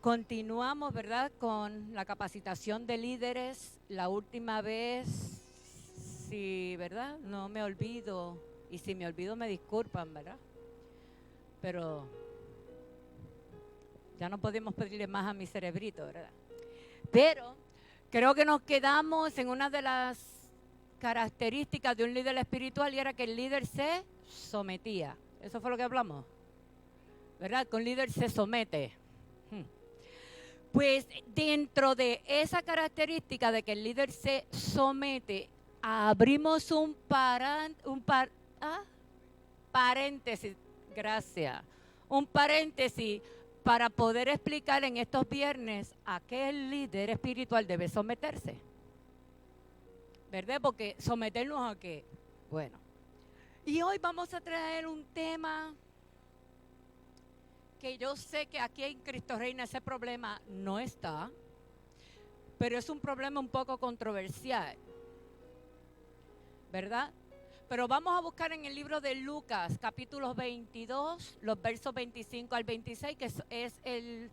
Continuamos, ¿verdad?, con la capacitación de líderes. La última vez, sí, ¿verdad? No me olvido. Y si me olvido, me disculpan, ¿verdad? Pero ya no podemos pedirle más a mi cerebrito, ¿verdad? Pero creo que nos quedamos en una de las características de un líder espiritual y era que el líder se sometía. Eso fue lo que hablamos, ¿verdad? Que un líder se somete. Pues dentro de esa característica de que el líder se somete, abrimos paréntesis, gracias, un paréntesis para poder explicar en estos viernes a qué el líder espiritual debe someterse, ¿verdad? Porque someternos a qué, bueno. Y hoy vamos a traer un tema que yo sé que aquí en Cristo Reina ese problema no está, pero es un problema un poco controversial, ¿verdad? Pero vamos a buscar en el libro de Lucas, capítulo 22, los versos 25 al 26, que es el...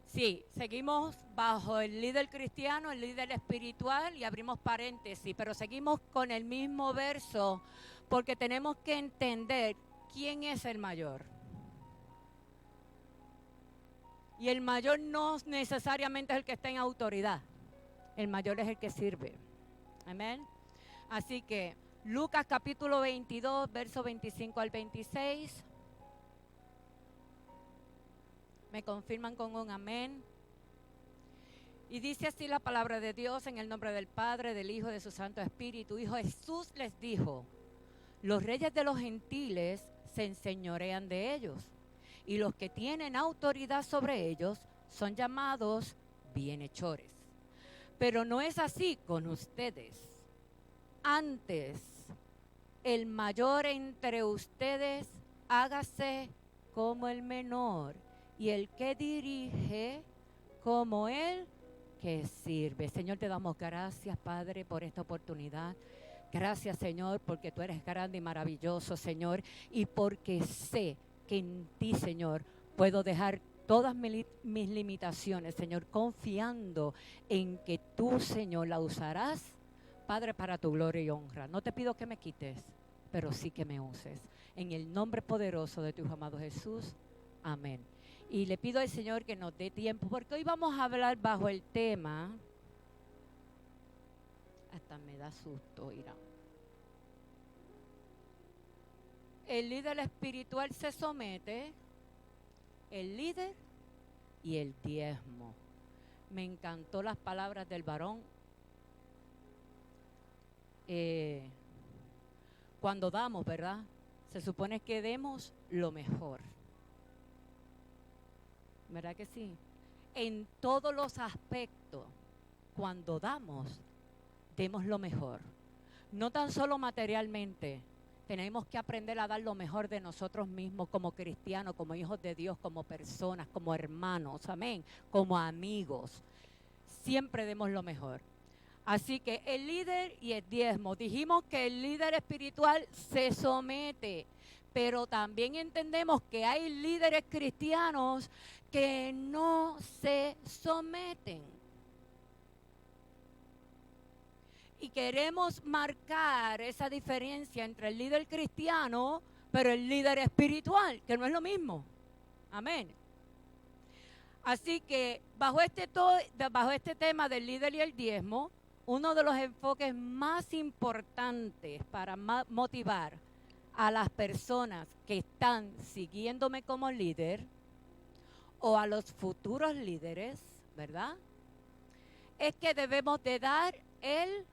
Sí, seguimos bajo el líder cristiano, el líder espiritual, y abrimos paréntesis, pero seguimos con el mismo verso porque tenemos que entender quién es el mayor. Y el mayor no necesariamente es el que está en autoridad. El mayor es el que sirve. Amén. Así que Lucas capítulo 22, verso 25 al 26. Me confirman con un amén. Y dice así la palabra de Dios en el nombre del Padre, del Hijo y de su Santo Espíritu. Y Jesús les dijo, los reyes de los gentiles se enseñorean de ellos, y los que tienen autoridad sobre ellos son llamados bienhechores. Pero no es así con ustedes. Antes, el mayor entre ustedes hágase como el menor, y el que dirige como el que sirve. Señor, te damos gracias, Padre, por esta oportunidad. Gracias, Señor, porque tú eres grande y maravilloso, Señor, y porque sé que en ti, Señor, puedo dejar todas mis limitaciones, Señor, confiando en que tú, Señor, la usarás, Padre, para tu gloria y honra. No te pido que me quites, pero sí que me uses. En el nombre poderoso de tu Hijo amado Jesús. Amén. Y le pido al Señor que nos dé tiempo, porque hoy vamos a hablar bajo el tema. Hasta me da susto, Irán. El líder espiritual se somete, el líder y el diezmo. Me encantó las palabras del varón. Cuando damos, ¿verdad? Se supone que demos lo mejor. ¿Verdad que sí? En todos los aspectos, cuando damos, demos lo mejor. No tan solo materialmente, tenemos que aprender a dar lo mejor de nosotros mismos como cristianos, como hijos de Dios, como personas, como hermanos, amén, como amigos. Siempre demos lo mejor. Así que el líder y el diezmo. Dijimos que el líder espiritual se somete, pero también entendemos que hay líderes cristianos que no se someten. Y queremos marcar esa diferencia entre el líder cristiano, pero el líder espiritual, que no es lo mismo. Amén. Así que bajo este tema del líder y el diezmo, uno de los enfoques más importantes para motivar a las personas que están siguiéndome como líder o a los futuros líderes, ¿verdad? Es que debemos de dar el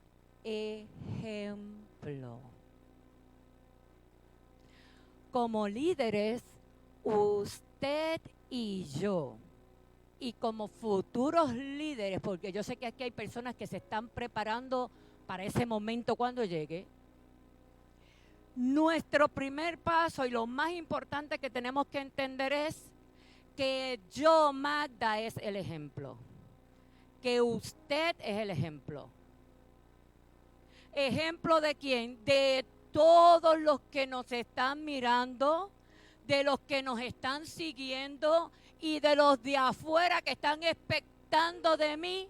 ejemplo. Como líderes, usted y yo, y como futuros líderes, porque yo sé que aquí hay personas que se están preparando para ese momento cuando llegue, nuestro primer paso y lo más importante que tenemos que entender es que yo, Magda, es el ejemplo, que usted es el ejemplo. ¿Ejemplo de quién? De todos los que nos están mirando, de los que nos están siguiendo y de los de afuera que están expectando de mí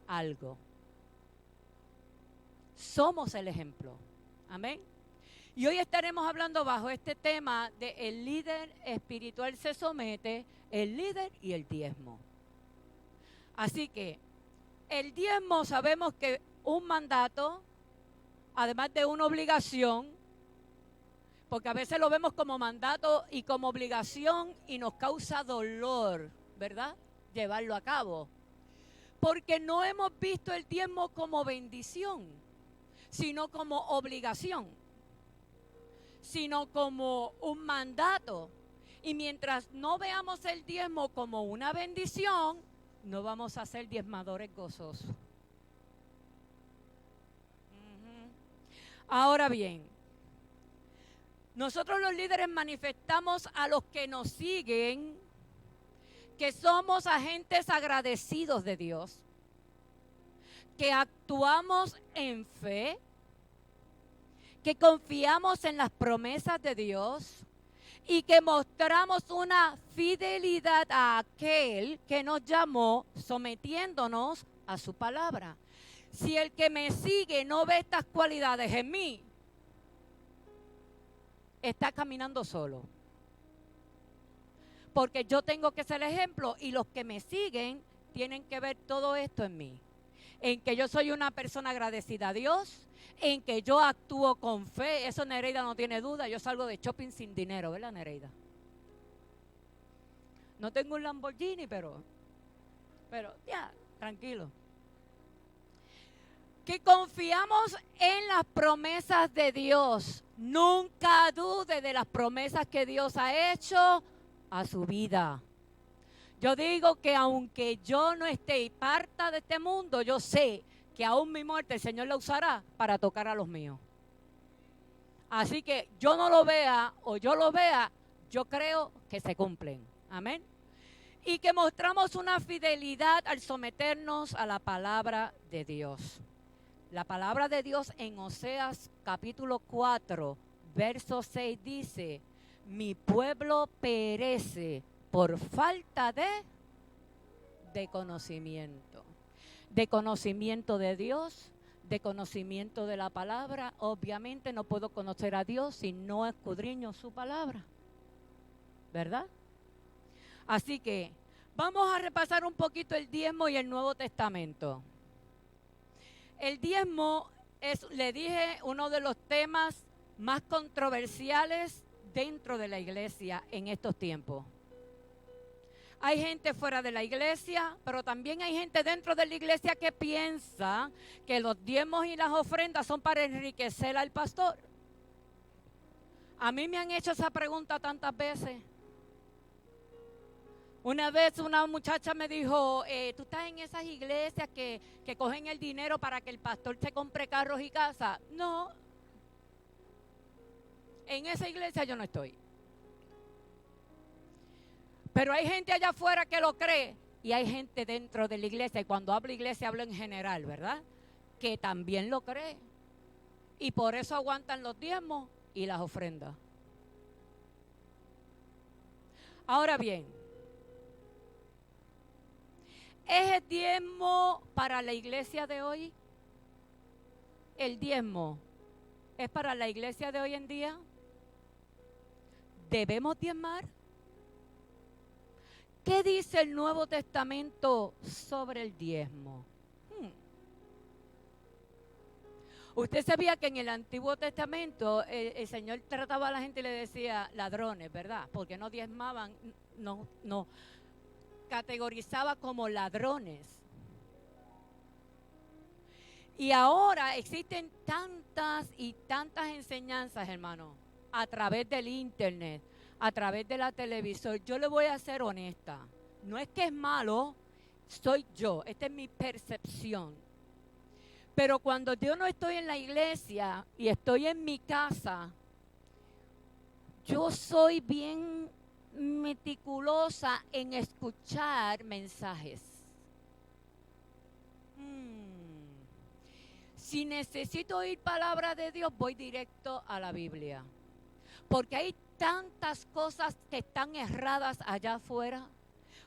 algo. Somos el ejemplo. Amén. Y hoy estaremos hablando bajo este tema de el líder espiritual se somete, el líder y el diezmo. Así que el diezmo sabemos que un mandato, además de una obligación, porque a veces lo vemos como mandato y como obligación y nos causa dolor, ¿verdad? Llevarlo a cabo. Porque no hemos visto el diezmo como bendición, sino como obligación, sino como un mandato. Y mientras no veamos el diezmo como una bendición, no vamos a ser diezmadores gozosos. Ahora bien, nosotros los líderes manifestamos a los que nos siguen que somos agentes agradecidos de Dios, que actuamos en fe, que confiamos en las promesas de Dios y que mostramos una fidelidad a aquel que nos llamó sometiéndonos a su palabra. Si el que me sigue no ve estas cualidades en mí, está caminando solo. Porque yo tengo que ser ejemplo y los que me siguen tienen que ver todo esto en mí. En que yo soy una persona agradecida a Dios, en que yo actúo con fe. Eso Nereida no tiene duda. Yo salgo de shopping sin dinero, ¿verdad, Nereida? No tengo un Lamborghini, pero ya, tranquilo. Que confiamos en las promesas de Dios. Nunca dude de las promesas que Dios ha hecho a su vida. Yo digo que aunque yo no esté y parta de este mundo, yo sé que aún mi muerte el Señor la usará para tocar a los míos. Así que yo no lo vea o yo lo vea, yo creo que se cumplen. Amén. Y que mostramos una fidelidad al someternos a la palabra de Dios. La palabra de Dios en Oseas capítulo 4, verso 6 dice: mi pueblo perece por falta de conocimiento. De conocimiento de Dios, de conocimiento de la palabra. Obviamente no puedo conocer a Dios si no escudriño su palabra, ¿verdad? Así que vamos a repasar un poquito el diezmo y el Nuevo Testamento. El diezmo es, le dije, uno de los temas más controversiales dentro de la iglesia en estos tiempos. Hay gente fuera de la iglesia, pero también hay gente dentro de la iglesia que piensa que los diezmos y las ofrendas son para enriquecer al pastor. A mí me han hecho esa pregunta tantas veces. Una vez una muchacha me dijo, ¿tú estás en esas iglesias que cogen el dinero para que el pastor se compre carros y casas? No, en esa iglesia yo no estoy. Pero hay gente allá afuera que lo cree y hay gente dentro de la iglesia, y cuando hablo iglesia hablo en general, ¿verdad? Que también lo cree. Y por eso aguantan los diezmos y las ofrendas. Ahora bien, ¿es el diezmo para la iglesia de hoy? ¿El diezmo es para la iglesia de hoy en día? ¿Debemos diezmar? ¿Qué dice el Nuevo Testamento sobre el diezmo? Usted sabía que en el Antiguo Testamento el Señor trataba a la gente y le decía ladrones, ¿verdad? Porque no diezmaban, no categorizaba como ladrones. Y ahora existen tantas y tantas enseñanzas, hermano, a través del internet, a través de la televisión. Yo le voy a ser honesta. No es que es malo, soy yo. Esta es mi percepción. Pero cuando yo no estoy en la iglesia y estoy en mi casa, yo soy bien meticulosa en escuchar mensajes. Si necesito oír palabra de Dios, voy directo a la Biblia. Porque hay tantas cosas que están erradas allá afuera.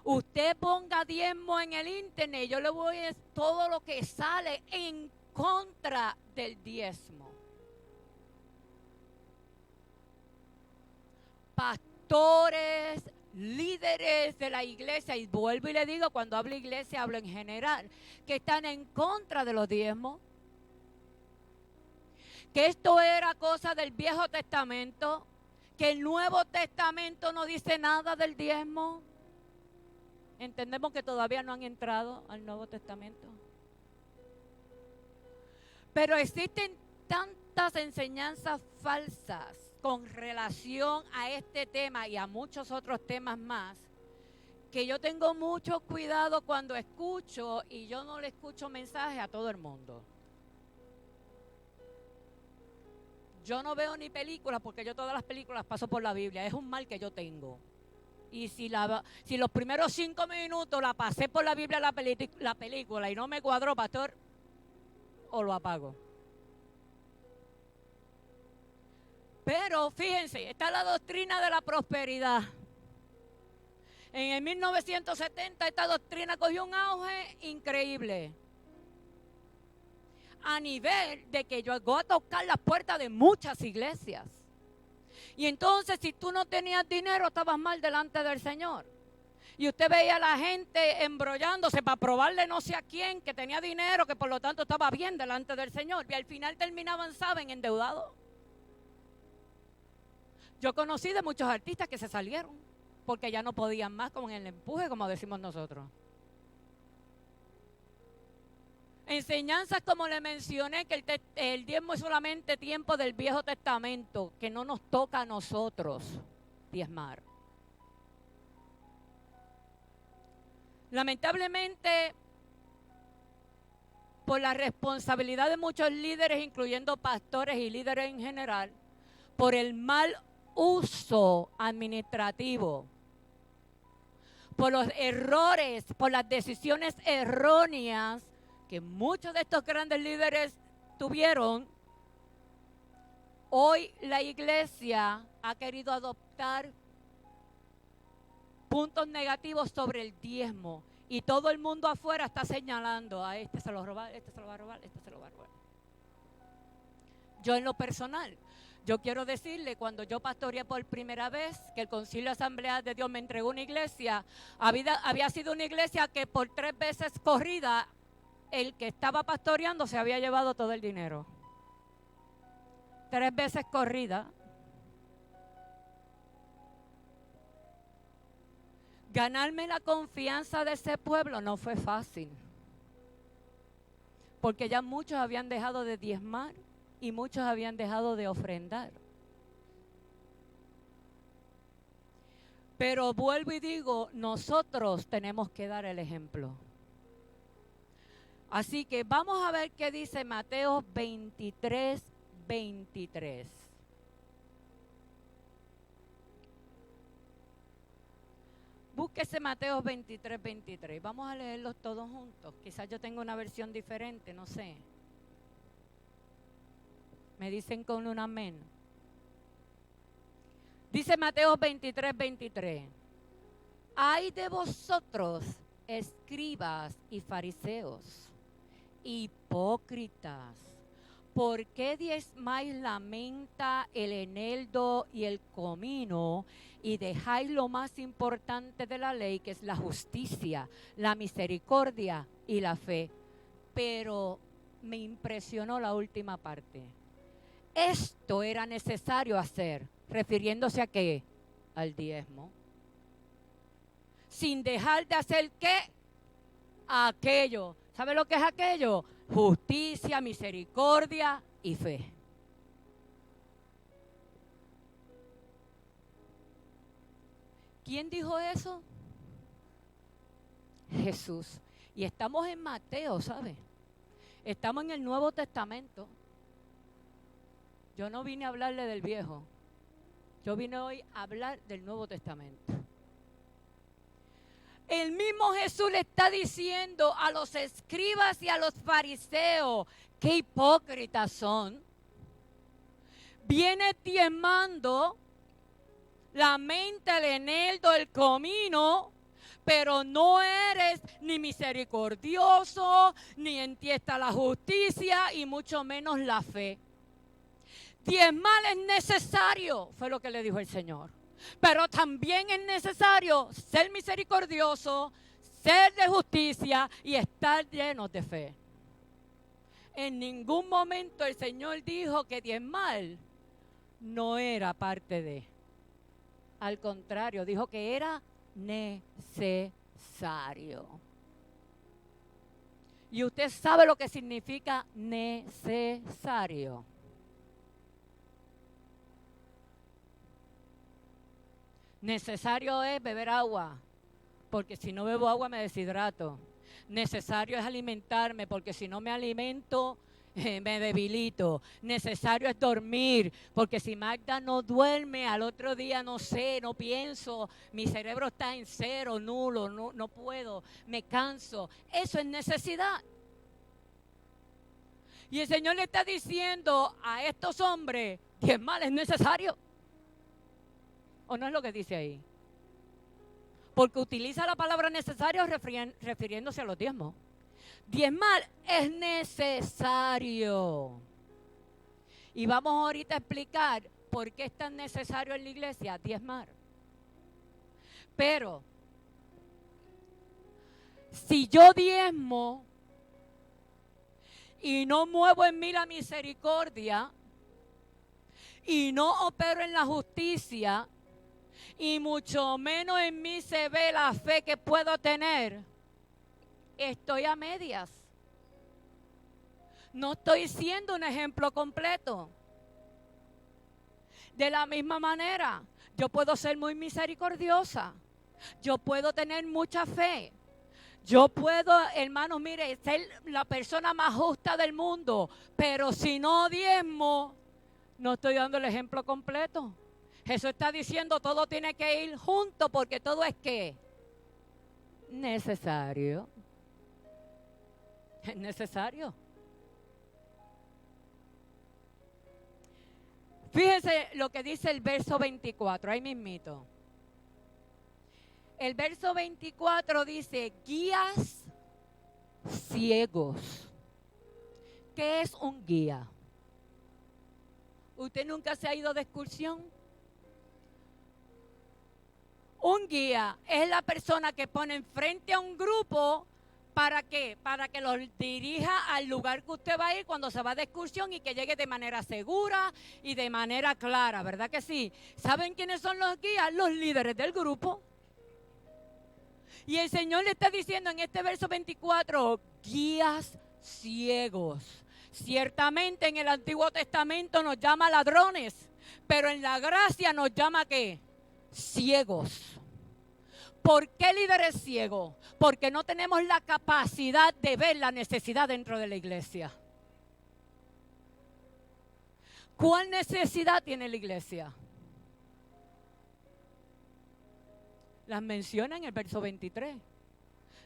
Usted ponga diezmo en el internet, yo le voy a decir todo lo que sale en contra del diezmo. Pastores, líderes de la iglesia, y vuelvo y le digo, cuando hablo iglesia hablo en general, que están en contra de los diezmos. Que esto era cosa del Viejo Testamento, que el Nuevo Testamento no dice nada del diezmo. Entendemos que todavía no han entrado al Nuevo Testamento. Pero existen tantas enseñanzas falsas con relación a este tema y a muchos otros temas más, que yo tengo mucho cuidado cuando escucho, y yo no le escucho mensajes a todo el mundo. Yo no veo ni películas, porque yo todas las películas paso por la Biblia. Es un mal que yo tengo. Y si los primeros 5 minutos la pasé por la Biblia la película y no me cuadró, pastor, o lo apago. Pero fíjense, está la doctrina de la prosperidad. En el 1970 esta doctrina cogió un auge increíble. A nivel de que llegó a tocar las puertas de muchas iglesias. Y entonces, si tú no tenías dinero, estabas mal delante del Señor. Y usted veía a la gente embrollándose para probarle no sé a quién que tenía dinero, que por lo tanto estaba bien delante del Señor. Y al final terminaban, ¿saben?, endeudados. Yo conocí de muchos artistas que se salieron porque ya no podían más con el empuje, como decimos nosotros. Enseñanzas como le mencioné, que el diezmo es solamente tiempo del Viejo Testamento, que no nos toca a nosotros diezmar. Lamentablemente, por la responsabilidad de muchos líderes, incluyendo pastores y líderes en general, por el mal uso administrativo, por los errores, por las decisiones erróneas que muchos de estos grandes líderes tuvieron, hoy la iglesia ha querido adoptar puntos negativos sobre el diezmo, y todo el mundo afuera está señalando: a este se lo roba, este se lo va a robar, este se lo va a robar. Yo en lo personal, yo quiero decirle, cuando yo pastoreé por primera vez, que el Concilio de Asamblea de Dios me entregó una iglesia, había sido una iglesia que por 3 veces corrida, el que estaba pastoreando se había llevado todo el dinero. 3 veces corrida. Ganarme la confianza de ese pueblo no fue fácil, porque ya muchos habían dejado de diezmar y muchos habían dejado de ofrendar. Pero vuelvo y digo, nosotros tenemos que dar el ejemplo. Así que vamos a ver qué dice Mateo 23, 23. Búsquese Mateo 23, 23. Vamos a leerlos todos juntos. Quizás yo tenga una versión diferente, no sé. Me dicen con un amén. Dice Mateo 23, 23. Ay de vosotros, escribas y fariseos, hipócritas, ¿por qué diezmáis la menta, el eneldo y el comino, y dejáis lo más importante de la ley, que es la justicia, la misericordia y la fe? Pero me impresionó la última parte. Esto era necesario hacer, refiriéndose a qué, al diezmo, sin dejar de hacer qué, aquello. ¿Sabe lo que es aquello? Justicia, misericordia y fe. ¿Quién dijo eso? Jesús. Y estamos en Mateo, ¿sabe? Estamos en el Nuevo Testamento. Yo no vine a hablarle del Viejo. Yo vine hoy a hablar del Nuevo Testamento. El mismo Jesús le está diciendo a los escribas y a los fariseos: qué hipócritas son. Viene diezmando la mente, el eneldo, el comino, pero no eres ni misericordioso, ni en ti está la justicia y mucho menos la fe. Diezmar es necesario, fue lo que le dijo el Señor. Pero también es necesario ser misericordioso, ser de justicia y estar llenos de fe. En ningún momento el Señor dijo que diezmar no era parte de. Al contrario, dijo que era necesario. Y usted sabe lo que significa necesario. Necesario es beber agua, porque si no bebo agua me deshidrato. Necesario es alimentarme, porque si no me alimento me debilito. Necesario es dormir, porque si Magda no duerme, al otro día no sé, no pienso, mi cerebro está en cero, nulo, no puedo, me canso. Eso es necesidad. Y el Señor le está diciendo a estos hombres, diezmar es necesario. ¿O no es lo que dice ahí? Porque utiliza la palabra necesario refiriéndose a los diezmos. Diezmar es necesario. Y vamos ahorita a explicar por qué es tan necesario en la iglesia diezmar. Pero, si yo diezmo y no muevo en mí la misericordia y no opero en la justicia, y mucho menos en mí se ve la fe que puedo tener, estoy a medias. No estoy siendo un ejemplo completo. De la misma manera, yo puedo ser muy misericordiosa. Yo puedo tener mucha fe. Yo puedo, hermanos, mire, ser la persona más justa del mundo. Pero si no diezmo, no estoy dando el ejemplo completo. Jesús está diciendo todo tiene que ir junto porque todo es ¿qué? Necesario. Es necesario. Fíjense lo que dice el verso 24, ahí mismito. El verso 24 dice, guías ciegos. ¿Qué es un guía? ¿Usted nunca se ha ido de excursión? Un guía es la persona que pone enfrente a un grupo. ¿Para qué? Para que los dirija al lugar que usted va a ir cuando se va de excursión y que llegue de manera segura y de manera clara, ¿verdad que sí? ¿Saben quiénes son los guías? Los líderes del grupo. Y el Señor le está diciendo en este verso 24, guías ciegos. Ciertamente en el Antiguo Testamento nos llama ladrones, pero en la gracia nos llama ¿qué? Ciegos. ¿Por qué líderes ciegos? Porque no tenemos la capacidad de ver la necesidad dentro de la iglesia. ¿Cuál necesidad tiene la iglesia? Las menciona en el verso 23.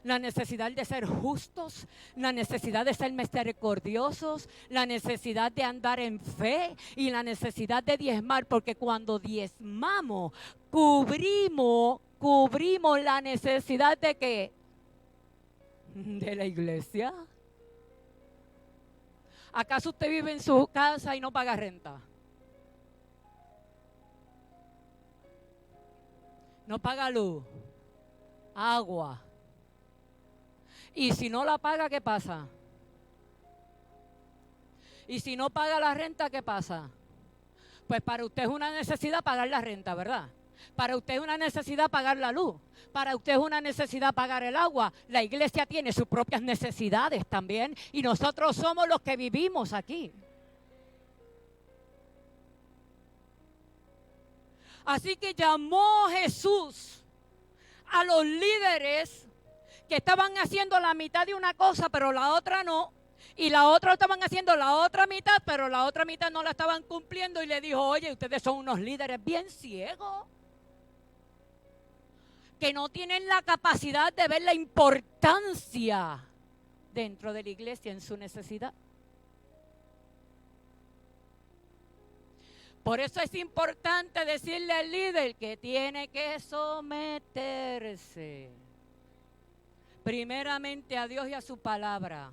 La necesidad de ser justos, la necesidad de ser misericordiosos, la necesidad de andar en fe y la necesidad de diezmar, porque cuando diezmamos, cubrimos la necesidad de ¿qué? De la iglesia. ¿Acaso usted vive en su casa y no paga renta? No paga luz, agua. Y si no la paga, ¿qué pasa? Y si no paga la renta, ¿qué pasa? Pues para usted es una necesidad pagar la renta, ¿verdad? Para usted es una necesidad pagar la luz. Para usted es una necesidad pagar el agua. La iglesia tiene sus propias necesidades también. Y nosotros somos los que vivimos aquí. Así que llamó Jesús a los líderes que estaban haciendo la mitad de una cosa, pero la otra no. Y la otra estaban haciendo la otra mitad, pero la otra mitad no la estaban cumpliendo. Y le dijo, oye, ustedes son unos líderes bien ciegos, que no tienen la capacidad de ver la importancia dentro de la iglesia en su necesidad. Por eso es importante decirle al líder que tiene que someterse primeramente a Dios y a su palabra.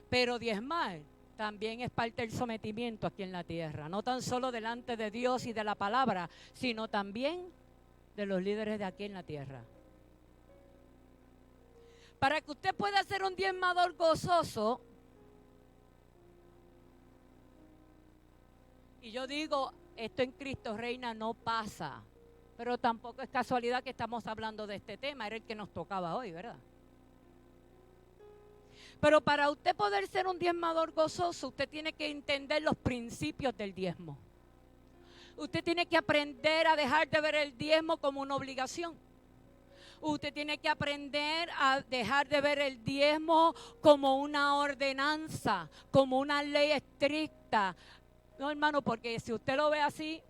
Pero diezmar también es parte del sometimiento aquí en la tierra. No tan solo delante de Dios y de la palabra, sino también de los líderes de aquí en la tierra. Para que usted pueda ser un diezmador gozoso, y yo digo, esto en Cristo Reina no pasa, pero tampoco es casualidad que estamos hablando de este tema, era el que nos tocaba hoy, ¿verdad? Pero para usted poder ser un diezmador gozoso, usted tiene que entender los principios del diezmo. Usted tiene que aprender a dejar de ver el diezmo como una obligación. Usted tiene que aprender a dejar de ver el diezmo como una ordenanza, como una ley estricta. No, hermano, porque si usted lo ve así,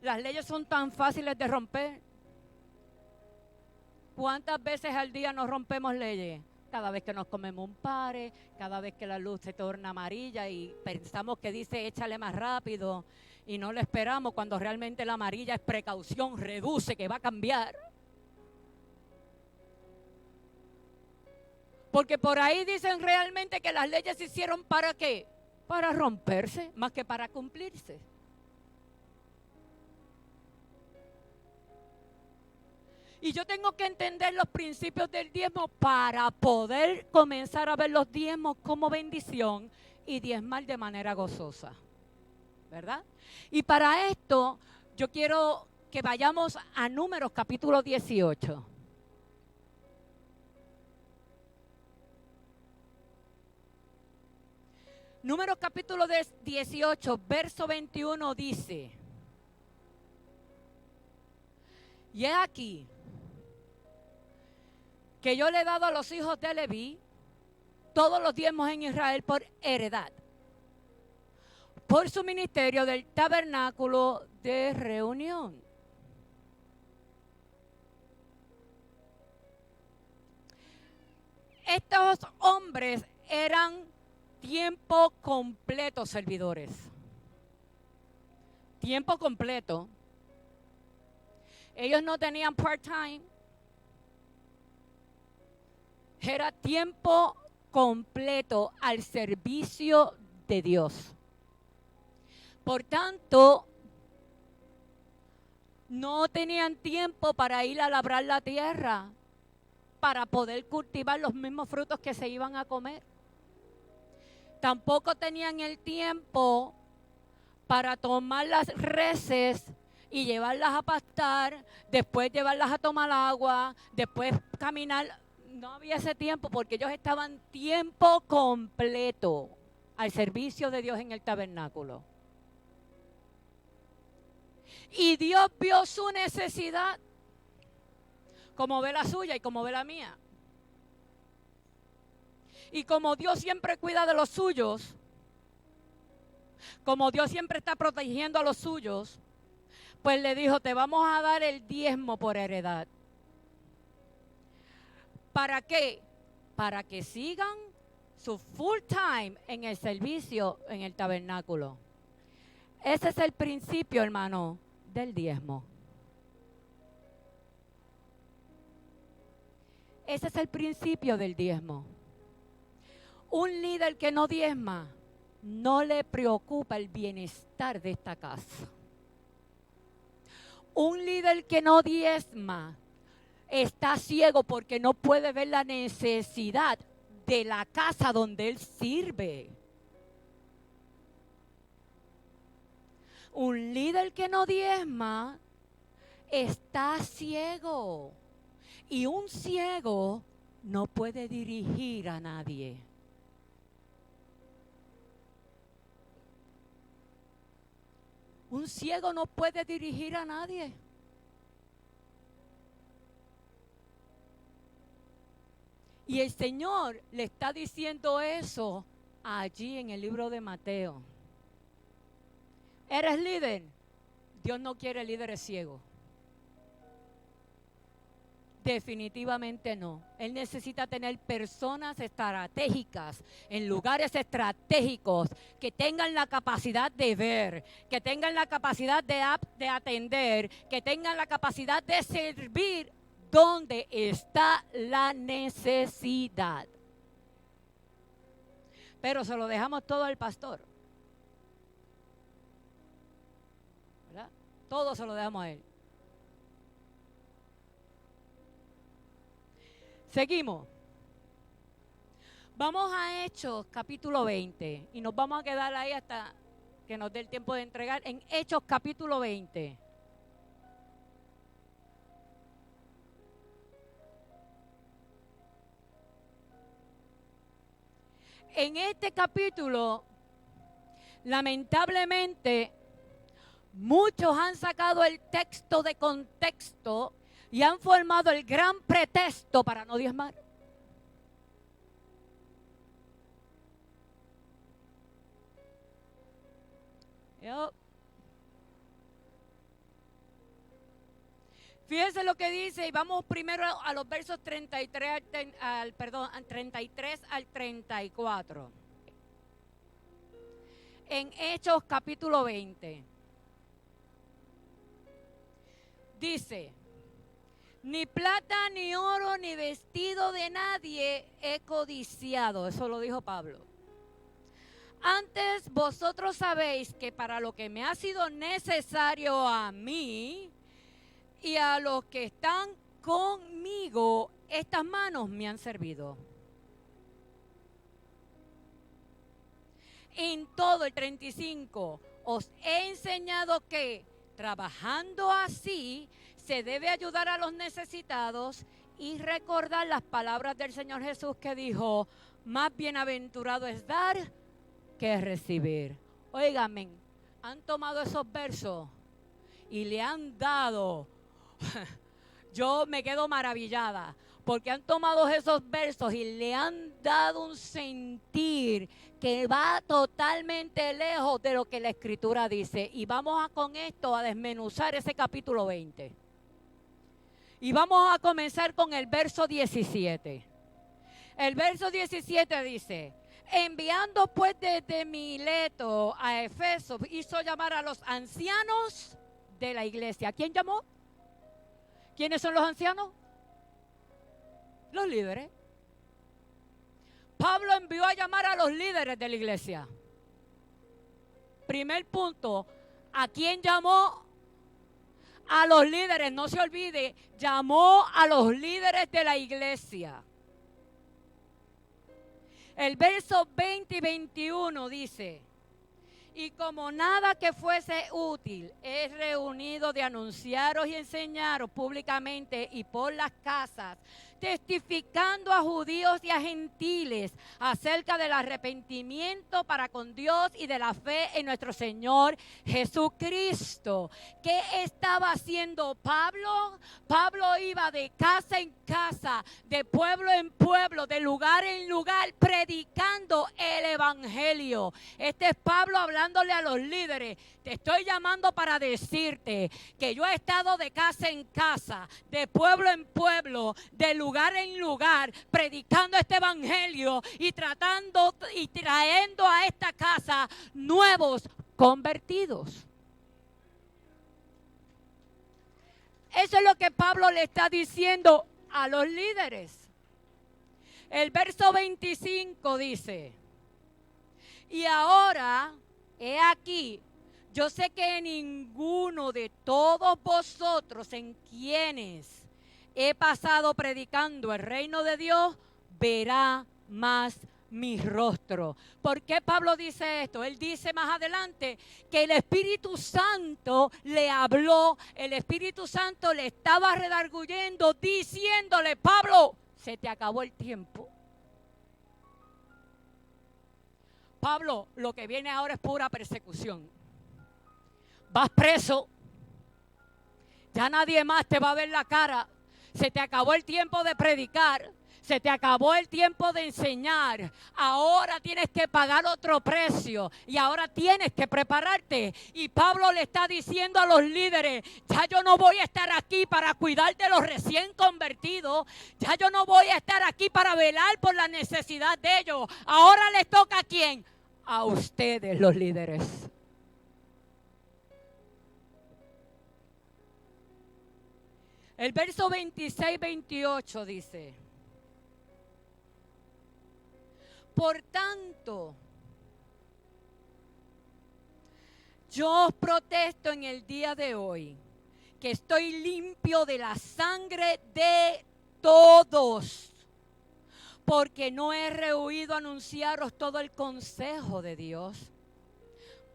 las leyes son tan fáciles de romper. ¿Cuántas veces al día nos rompemos leyes? Cada vez que nos comemos un pare, cada vez que la luz se torna amarilla y pensamos que dice échale más rápido y no le esperamos cuando realmente la amarilla es precaución, reduce, que va a cambiar. Porque por ahí dicen realmente que las leyes se hicieron ¿para qué? Para romperse, más que para cumplirse. Y yo tengo que entender los principios del diezmo para poder comenzar a ver los diezmos como bendición y diezmar de manera gozosa, ¿verdad? Y para esto yo quiero que vayamos a Números capítulo 18. Números capítulo 18, verso 21 dice: y he aquí que yo le he dado a los hijos de Leví todos los diezmos en Israel por heredad, por su ministerio del tabernáculo de reunión. Estos hombres eran tiempo completo servidores. Tiempo completo. Ellos no tenían part-time. Era tiempo completo al servicio de Dios. Por tanto, no tenían tiempo para ir a labrar la tierra, para poder cultivar los mismos frutos que se iban a comer. Tampoco tenían el tiempo para tomar las reses y llevarlas a pastar, después llevarlas a tomar agua, después caminar. No había ese tiempo porque ellos estaban tiempo completo al servicio de Dios en el tabernáculo. Y Dios vio su necesidad, como ve la suya y como ve la mía. Y como Dios siempre cuida de los suyos, como Dios siempre está protegiendo a los suyos, pues le dijo, te vamos a dar el diezmo por heredad. ¿Para qué? Para que sigan su full time en el servicio en el tabernáculo. Ese es el principio, hermano, del diezmo. Ese es el principio del diezmo. Un líder que no diezma, no le preocupa el bienestar de esta casa. Un líder que no diezma está ciego porque no puede ver la necesidad de la casa donde él sirve. Un líder que no diezma está ciego. Y un ciego no puede dirigir a nadie. Un ciego no puede dirigir a nadie. Y el Señor le está diciendo eso allí en el libro de Mateo. ¿Eres líder? Dios no quiere líderes ciegos. Definitivamente no. Él necesita tener personas estratégicas en lugares estratégicos que tengan la capacidad de ver, que tengan la capacidad de atender, que tengan la capacidad de servir donde está la necesidad. Pero se lo dejamos todo al pastor, ¿verdad? Todo se lo dejamos a él. Seguimos. Vamos a Hechos capítulo 20 y nos vamos a quedar ahí hasta que nos dé el tiempo de entregar. En Hechos capítulo 20. En este capítulo, lamentablemente, muchos han sacado el texto de contexto y han formado el gran pretexto para no diezmar. Fíjense lo que dice, y vamos primero a los versos 33 al 34. En Hechos capítulo 20. Dice: ni plata, ni oro, ni vestido de nadie he codiciado. Eso lo dijo Pablo. Antes vosotros sabéis que para lo que me ha sido necesario a mí y a los que están conmigo, estas manos me han servido. En todo el 35, os he enseñado que trabajando así se debe ayudar a los necesitados y recordar las palabras del Señor Jesús que dijo: más bienaventurado es dar que recibir. Óigame, han tomado esos versos y le han dado, yo me quedo maravillada, porque han tomado esos versos y le han dado un sentir que va totalmente lejos de lo que la Escritura dice. Y vamos con esto a desmenuzar ese capítulo 20. Y vamos a comenzar con el verso 17. El verso 17 dice: enviando pues desde Mileto a Efeso, hizo llamar a los ancianos de la iglesia. ¿Quién llamó? ¿Quiénes son los ancianos? Los líderes. Pablo envió a llamar a los líderes de la iglesia. Primer punto, ¿a quién llamó? A los líderes, no se olvide, llamó a los líderes de la iglesia. El verso 20 y 21 dice: y como nada que fuese útil he reunido de anunciaros y enseñaros públicamente y por las casas, testificando a judíos y a gentiles acerca del arrepentimiento para con Dios y de la fe en nuestro Señor Jesucristo. ¿Qué estaba haciendo Pablo? Pablo iba de casa en casa, de pueblo en pueblo, de lugar en lugar, predicando el evangelio. Este es Pablo hablándole a los líderes. Te estoy llamando para decirte que yo he estado de casa en casa, de pueblo en pueblo, de lugar en lugar, predicando este evangelio y tratando y trayendo a esta casa nuevos convertidos. Eso es lo que Pablo le está diciendo a los líderes. El verso 25 dice: y ahora, he aquí, yo sé que ninguno de todos vosotros en quienes he pasado predicando el reino de Dios verá más mi rostro. ¿Por qué Pablo dice esto? Él dice más adelante que el Espíritu Santo le habló, el Espíritu Santo le estaba redarguyendo, diciéndole: Pablo, se te acabó el tiempo. Pablo, lo que viene ahora es pura persecución. Vas preso, ya nadie más te va a ver la cara, se te acabó el tiempo de predicar, Se te acabó el tiempo de enseñar. Ahora tienes que pagar otro precio. Y ahora tienes que prepararte. Y Pablo le está diciendo a los líderes, ya yo no voy a estar aquí para cuidar de los recién convertidos. Ya yo no voy a estar aquí para velar por la necesidad de ellos. Ahora les toca ¿a quién? A ustedes, los líderes. El verso 26-28 dice: por tanto, yo os protesto en el día de hoy que estoy limpio de la sangre de todos, porque no he rehuido anunciaros todo el consejo de Dios.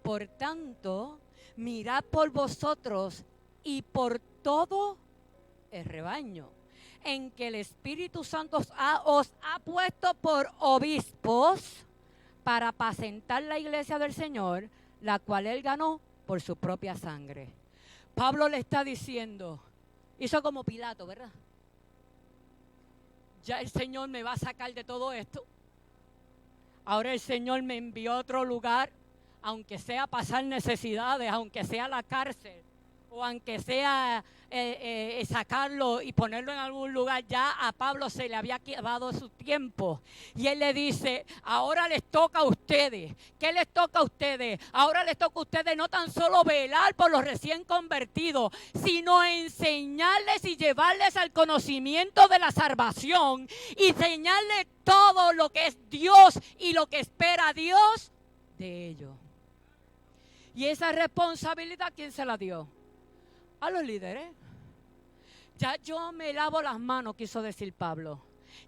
Por tanto, mirad por vosotros y por todo el rebaño en que el Espíritu Santo os ha puesto por obispos para apacentar la iglesia del Señor, la cual Él ganó por su propia sangre. Pablo le está diciendo, hizo como Pilato, ¿verdad? Ya el Señor me va a sacar de todo esto. Ahora el Señor me envió a otro lugar, aunque sea pasar necesidades, aunque sea la cárcel, o aunque sea sacarlo y ponerlo en algún lugar. Ya a Pablo se le había acabado su tiempo. Y él le dice, ahora les toca a ustedes. ¿Qué les toca a ustedes? Ahora les toca a ustedes no tan solo velar por los recién convertidos, sino enseñarles y llevarles al conocimiento de la salvación y enseñarles todo lo que es Dios y lo que espera Dios de ellos. Y esa responsabilidad, ¿quién se la dio? A los líderes. Ya yo me lavo las manos, quiso decir Pablo.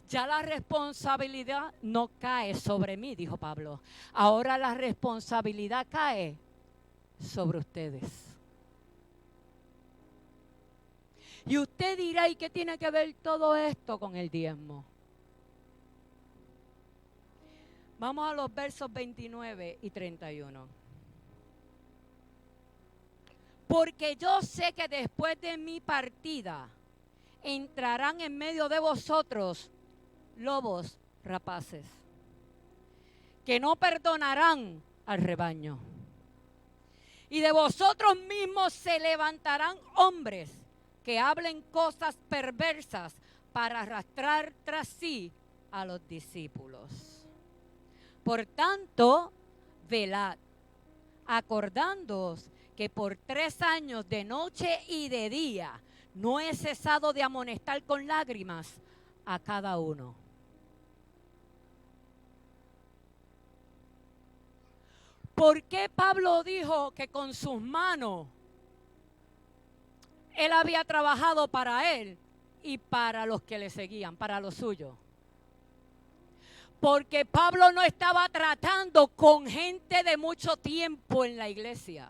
Ya la responsabilidad no cae sobre mí, dijo Pablo. Ahora la responsabilidad cae sobre ustedes. Y usted dirá, ¿y qué tiene que ver todo esto con el diezmo? Vamos a los versos 29 y 31. Porque yo sé que después de mi partida entrarán en medio de vosotros lobos rapaces, que no perdonarán al rebaño. Y de vosotros mismos se levantarán hombres que hablen cosas perversas para arrastrar tras sí a los discípulos. Por tanto, velad, acordándoos que por 3 años de noche y de día no he cesado de amonestar con lágrimas a cada uno. ¿Por qué Pablo dijo que con sus manos él había trabajado para él y para los que le seguían, para los suyos? Porque Pablo no estaba tratando con gente de mucho tiempo en la iglesia.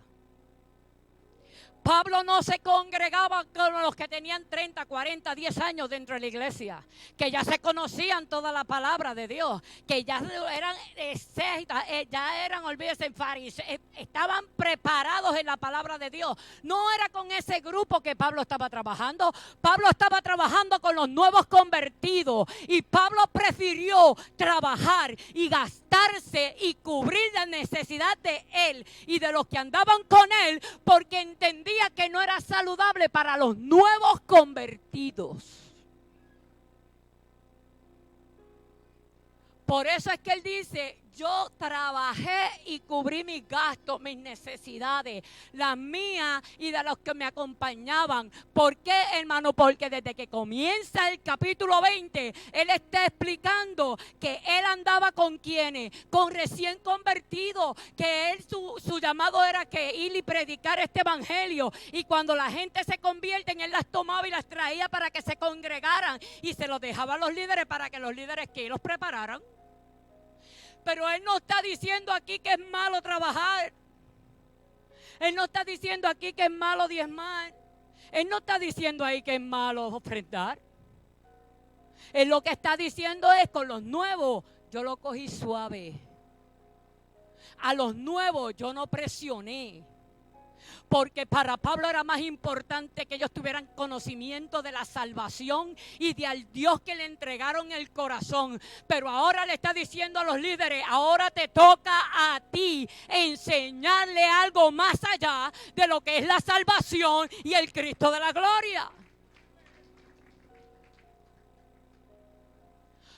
Pablo no se congregaba con los que tenían 30, 40, 10 años dentro de la iglesia, que ya se conocían toda la palabra de Dios, que ya eran olvídense, fariseos, estaban preparados en la palabra de Dios. No era con ese grupo que Pablo estaba trabajando. Pablo estaba trabajando con los nuevos convertidos, y Pablo prefirió trabajar y gastarse y cubrir la necesidad de él y de los que andaban con él, porque entendía que no era saludable para los nuevos convertidos. Por eso es que él dice, yo trabajé y cubrí mis gastos, mis necesidades, las mías y de los que me acompañaban. ¿Por qué, hermano? Porque desde que comienza el capítulo 20, él está explicando que él andaba con quienes, con recién convertidos, que él su llamado era que ir y predicar este evangelio. Y cuando la gente se convierte, él las tomaba y las traía para que se congregaran y se los dejaba a los líderes para que los líderes que los prepararan. Pero él no está diciendo aquí que es malo trabajar. Él no está diciendo aquí que es malo diezmar. Él no está diciendo ahí que es malo ofrendar. Él lo que está diciendo es, con los nuevos yo lo cogí suave. A los nuevos yo no presioné. Porque para Pablo era más importante que ellos tuvieran conocimiento de la salvación y de al Dios que le entregaron el corazón. Pero ahora le está diciendo a los líderes, ahora te toca a ti enseñarle algo más allá de lo que es la salvación y el Cristo de la gloria.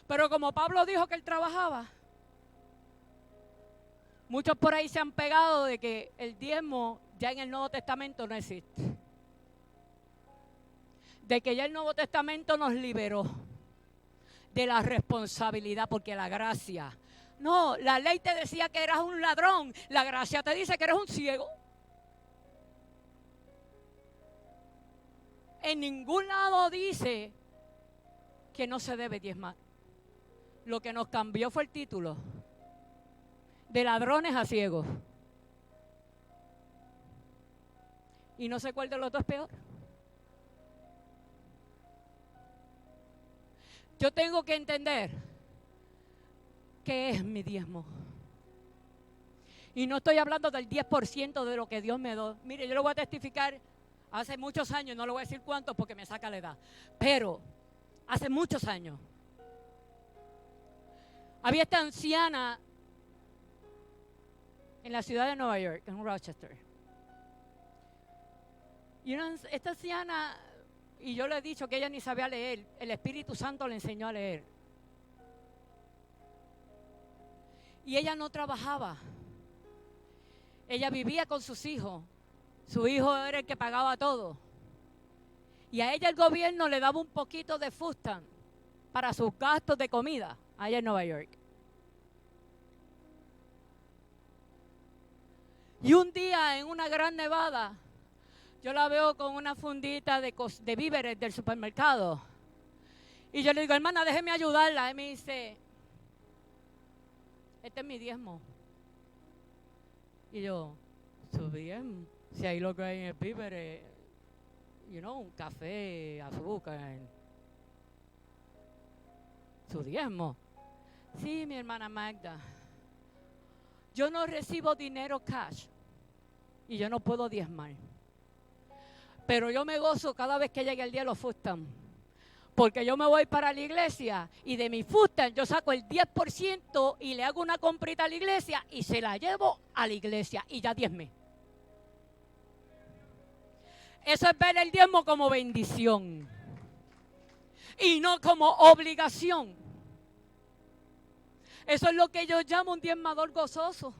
Pero como Pablo dijo que él trabajaba, muchos por ahí se han pegado de que el diezmo ya en el Nuevo Testamento no existe. De que ya el Nuevo Testamento nos liberó de la responsabilidad, porque la gracia. No, la ley te decía que eras un ladrón, la gracia te dice que eres un ciego. En ningún lado dice que no se debe diezmar. Lo que nos cambió fue el título. De ladrones a ciegos. Y no sé cuál de los dos es peor. Yo tengo que entender qué es mi diezmo. Y no estoy hablando del 10% de lo que Dios me dio. Mire, yo lo voy a testificar hace muchos años, no le voy a decir cuántos porque me saca la edad. Pero hace muchos años había esta anciana en la ciudad de Nueva York, en Rochester. Y esta anciana, y yo le he dicho que ella ni sabía leer, el Espíritu Santo le enseñó a leer. Y ella no trabajaba. Ella vivía con sus hijos. Su hijo era el que pagaba todo. Y a ella el gobierno le daba un poquito de food stamp para sus gastos de comida allá en Nueva York. Y un día en una gran nevada, yo la veo con una fundita de víveres del supermercado. Y yo le digo, hermana, déjeme ayudarla. Y me dice, este es mi diezmo. Y yo, su diezmo. Si ahí lo que hay en el víveres, un café, azúcar. Su diezmo. Sí, mi hermana Magda. Yo no recibo dinero cash y yo no puedo diezmar. Pero yo me gozo cada vez que llegue el día de los food stamps. Porque yo me voy para la iglesia y de mi food stamp yo saco el 10% y le hago una comprita a la iglesia y se la llevo a la iglesia y ya diezmé. Eso es ver el diezmo como bendición y no como obligación. Eso es lo que yo llamo un diezmador gozoso.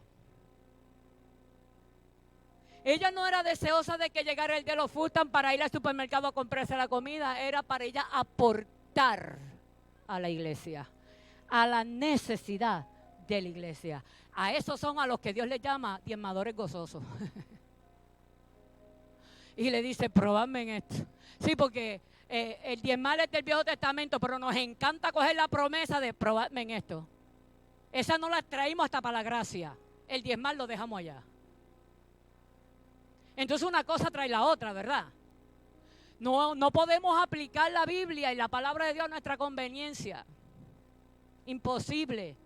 Ella no era deseosa de que llegara el día de los food stamps para ir al supermercado a comprarse la comida. Era para ella aportar a la iglesia, a la necesidad de la iglesia. A esos son a los que Dios les llama diezmadores gozosos. Y le dice, probadme en esto. Sí, porque el diezmar es del Viejo Testamento, pero nos encanta coger la promesa de probadme en esto. Esa no la traímos hasta para la gracia. El diezmar lo dejamos allá. Entonces una cosa trae la otra, ¿verdad? No podemos aplicar la Biblia y la palabra de Dios a nuestra conveniencia. Imposible.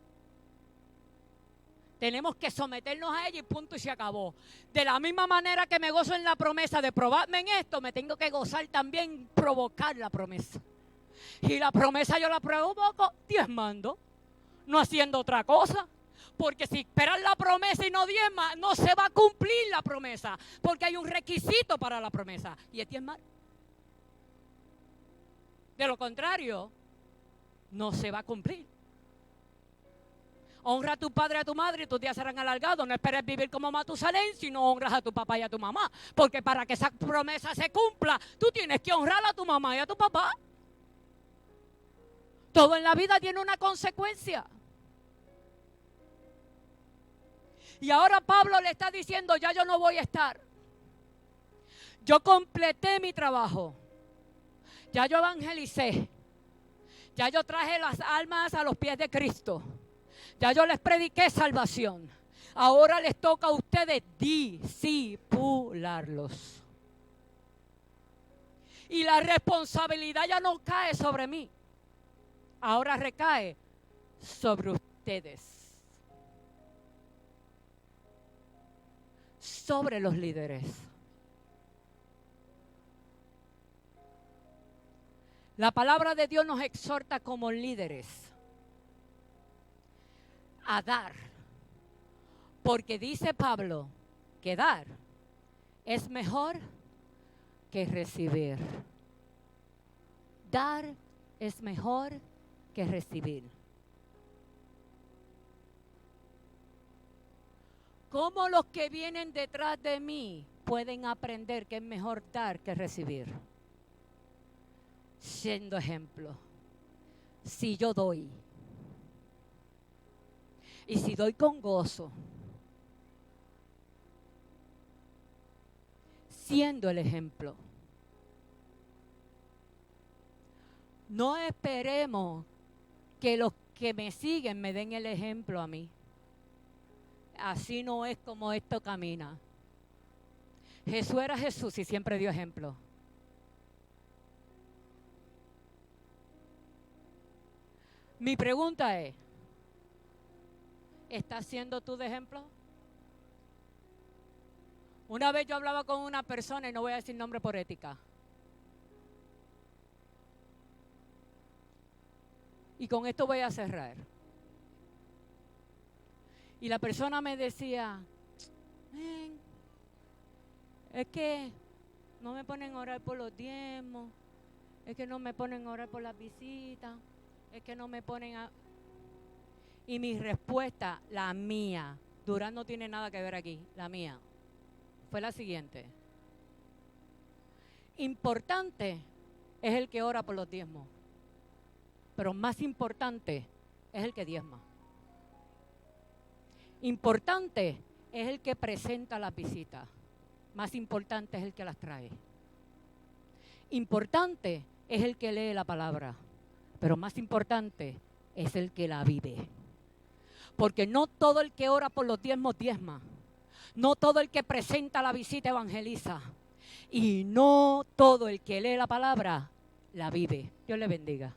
Tenemos que someternos a ella y punto y se acabó. De la misma manera que me gozo en la promesa de probarme en esto, me tengo que gozar también provocar la promesa. Y la promesa yo la provoco diezmando, no haciendo otra cosa. Porque si esperas la promesa y no diezma, no se va a cumplir la promesa. Porque hay un requisito para la promesa y es diezmar. De lo contrario, no se va a cumplir. Honra a tu padre y a tu madre y tus días serán alargados. No esperes vivir como Matusalén si no honras a tu papá y a tu mamá. Porque para que esa promesa se cumpla, tú tienes que honrar a tu mamá y a tu papá. Todo en la vida tiene una consecuencia. Y ahora Pablo le está diciendo, ya yo no voy a estar. Yo completé mi trabajo. Ya yo evangelicé. Ya yo traje las almas a los pies de Cristo. Ya yo les prediqué salvación. Ahora les toca a ustedes discipularlos. Y la responsabilidad ya no cae sobre mí. Ahora recae sobre ustedes. Sobre los líderes. La palabra de Dios nos exhorta como líderes a dar. Porque dice Pablo que dar es mejor que recibir. Dar es mejor que recibir. ¿Cómo los que vienen detrás de mí pueden aprender que es mejor dar que recibir? Siendo ejemplo. Si yo doy, y si doy con gozo, siendo el ejemplo. No esperemos que los que me siguen me den el ejemplo a mí. Así no es como esto camina. Jesús era Jesús y siempre dio ejemplo. Mi pregunta es, ¿estás siendo tú de ejemplo? Una vez yo hablaba con una persona, y no voy a decir nombre por ética. Y con esto voy a cerrar. Y la persona me decía, es que no me ponen a orar por los diezmos, es que no me ponen a orar por las visitas, es que no me ponen a... Y mi respuesta, la mía, Durán no tiene nada que ver aquí, la mía, fue la siguiente. Importante es el que ora por los diezmos, pero más importante es el que diezma. Importante es el que presenta las visitas, más importante es el que las trae. Importante es el que lee la palabra, pero más importante es el que la vive. Porque no todo el que ora por los diezmos diezma. No todo el que presenta la visita evangeliza. Y no todo el que lee la palabra la vive. Dios le bendiga.